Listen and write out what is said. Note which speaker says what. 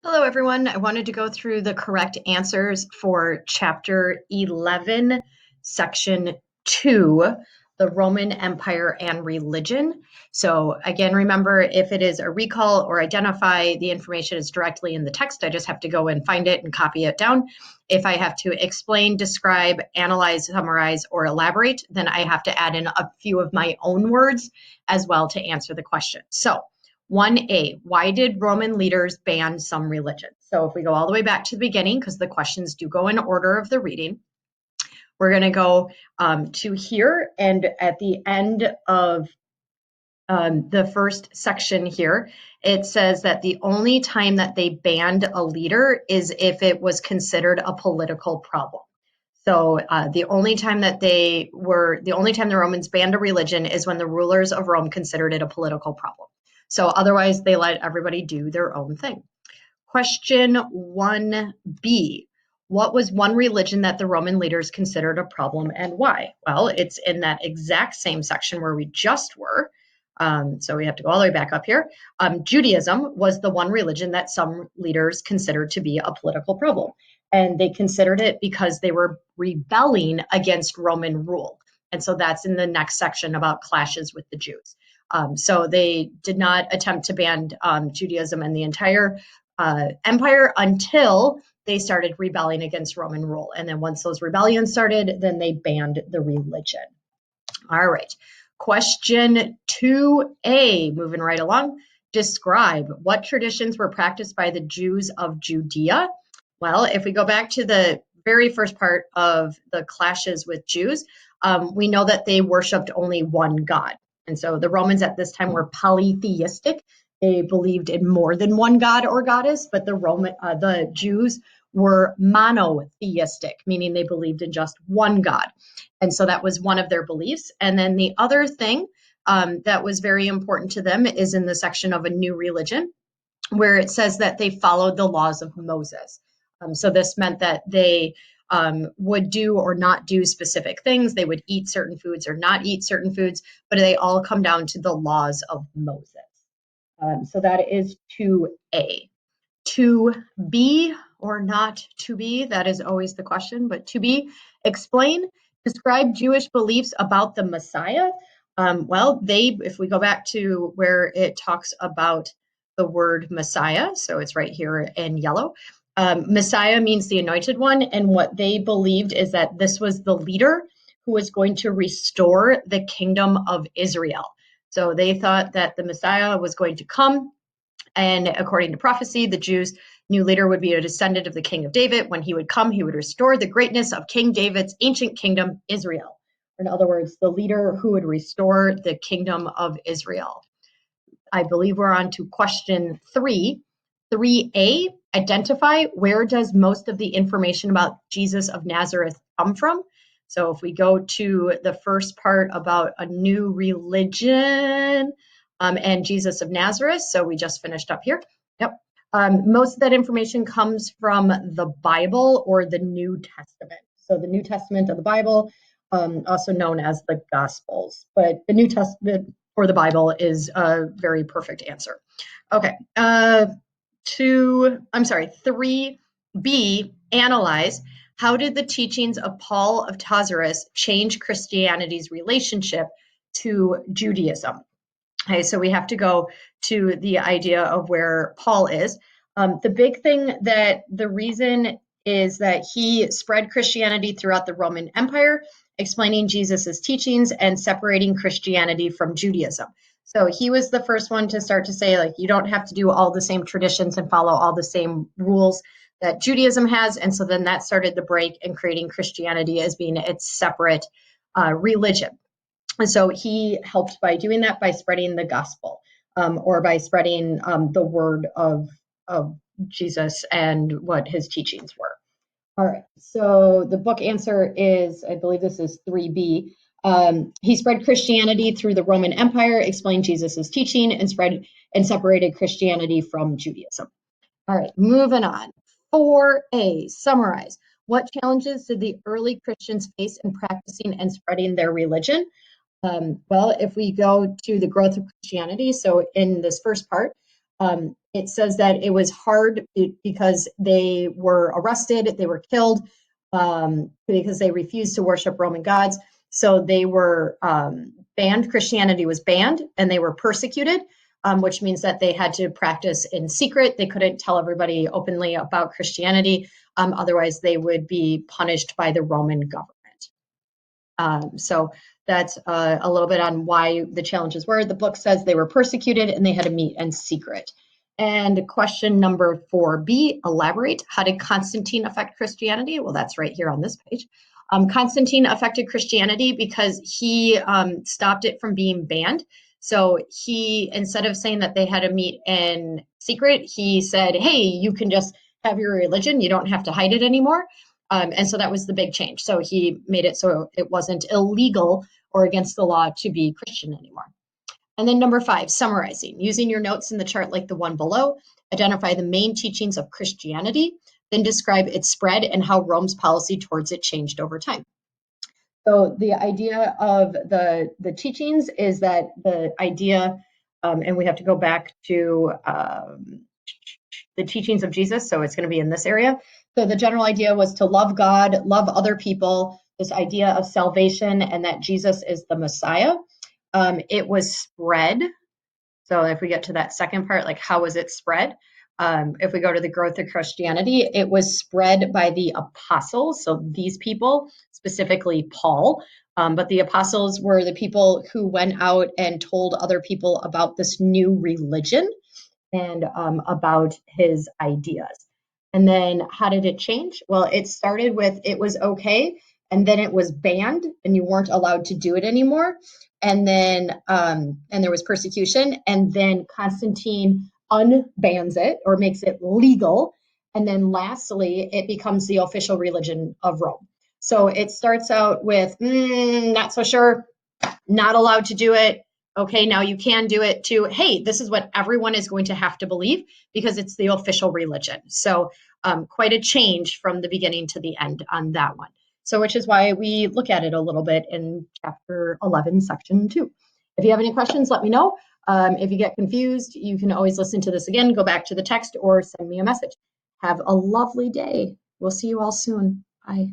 Speaker 1: Hello, everyone. I wanted to go through the correct answers for Chapter 11, Section 2, the Roman Empire and Religion. So again, remember, if it is a recall or identify, the information is directly in the text. I just have to go and find it and copy it down. If I have to explain, describe, analyze, summarize, or elaborate, then I have to add in a few of my own words as well to answer the question. So 1A, why did Roman leaders ban some religions? So if we go all the way back to the beginning, because the questions do go in order of the reading, we're going to go to here, and at the end of the first section here, it says that the only time that they banned a leader is if it was considered a political problem. So the only time the Romans banned a religion is when the rulers of Rome considered it a political problem. So otherwise, they let everybody do their own thing. Question 1B. What was one religion that the Roman leaders considered a problem and why? Well, it's in that exact same section where we just were. So we have to go all the way back up here. Judaism was the one religion that some leaders considered to be a political problem. And they considered it because they were rebelling against Roman rule. And so that's in the next section about clashes with the Jews. So they did not attempt to ban Judaism and the entire empire until they started rebelling against Roman rule. And then once those rebellions started, then they banned the religion. All right. Question 2A, moving right along. Describe what traditions were practiced by the Jews of Judea. Well, if we go back to the very first part of the clashes with Jews, we know that they worshiped only one God. And so the Romans at this time were polytheistic. They believed in more than one god or goddess, but the Jews were monotheistic, meaning they believed in just one God. And so that was one of their beliefs. And then the other thing that was very important to them is in the section of a new religion, where it says that they followed the laws of Moses. So this meant that they would do or not do specific things. They would eat certain foods or not eat certain foods, but they all come down to the laws of Moses. So that is 2A. 2B or not to be, that is always the question, but to be, describe Jewish beliefs about the Messiah. If we go back to where it talks about the word Messiah, so it's right here in yellow, Messiah means the anointed one, and what they believed is that this was the leader who was going to restore the kingdom of Israel. So they thought that the Messiah was going to come, and according to prophecy, the Jews' new leader would be a descendant of the king of David. When he would come, he would restore the greatness of King David's ancient kingdom, Israel. In other words, the leader who would restore the kingdom of Israel. I believe we're on to question 3. 3A, identify where does most of the information about Jesus of Nazareth come from? So if we go to the first part about a new religion and Jesus of Nazareth, so we just finished up here. Yep. Most of that information comes from the Bible or the New Testament. So the New Testament of the Bible, also known as the Gospels, but the New Testament or the Bible is a very perfect answer. Okay. 3B, analyze. How did the teachings of Paul of Tarsus change Christianity's relationship to Judaism? Okay, so we have to go to the idea of where Paul is. The big thing that the reason is that he spread Christianity throughout the Roman Empire, explaining Jesus's teachings and separating Christianity from Judaism. So he was the first one to start to say, like, you don't have to do all the same traditions and follow all the same rules that Judaism has. And so then that started the break in creating Christianity as being its separate religion. And so he helped by doing that, by spreading the gospel or by spreading the word of Jesus and what his teachings were. All right, so the book answer is, I believe this is 3B. He spread Christianity through the Roman Empire, explained Jesus's teaching, and separated Christianity from Judaism. All right, moving on. 4A, summarize. What challenges did the early Christians face in practicing and spreading their religion? If we go to the growth of Christianity, so in this first part, it says that it was hard because they were arrested, they were killed because they refused to worship Roman gods. So they were banned. Christianity was banned, and they were persecuted, which means that they had to practice in secret. They couldn't tell everybody openly about Christianity. Otherwise, they would be punished by the Roman government. So that's a little bit on why the challenges were. The book says they were persecuted and they had to meet in secret. And question number 4B, elaborate. How did Constantine affect Christianity? Well, that's right here on this page. Constantine affected Christianity because he stopped it from being banned. So he, instead of saying that they had to meet in secret, he said, hey, you can just have your religion. You don't have to hide it anymore. And so that was the big change. So he made it so it wasn't illegal or against the law to be Christian anymore. And then number 5, summarizing. Using your notes in the chart like the one below, identify the main teachings of Christianity, then describe its spread and how Rome's policy towards it changed over time. So the idea of the teachings is that the idea, and we have to go back to the teachings of Jesus, so it's going to be in this area. So the general idea was to love God, love other people, this idea of salvation, and that Jesus is the Messiah. It was spread. So if we get to that second part, like how was it spread? If we go to the growth of Christianity, it was spread by the apostles. So these people, specifically Paul, but the apostles were the people who went out and told other people about this new religion and about his ideas. And then how did it change? Well, it started with it was okay, and then it was banned, and you weren't allowed to do it anymore. And then and there was persecution, and then Constantine unbans it or makes it legal. And then lastly, it becomes the official religion of Rome. So it starts out with not so sure, not allowed to do it. Okay, now you can do it to, hey, this is what everyone is going to have to believe because it's the official religion. So quite a change from the beginning to the end on that one. So which is why we look at it a little bit in chapter 11, section 2. If you have any questions, let me know. If you get confused, you can always listen to this again, go back to the text, or send me a message. Have a lovely day. We'll see you all soon. Bye.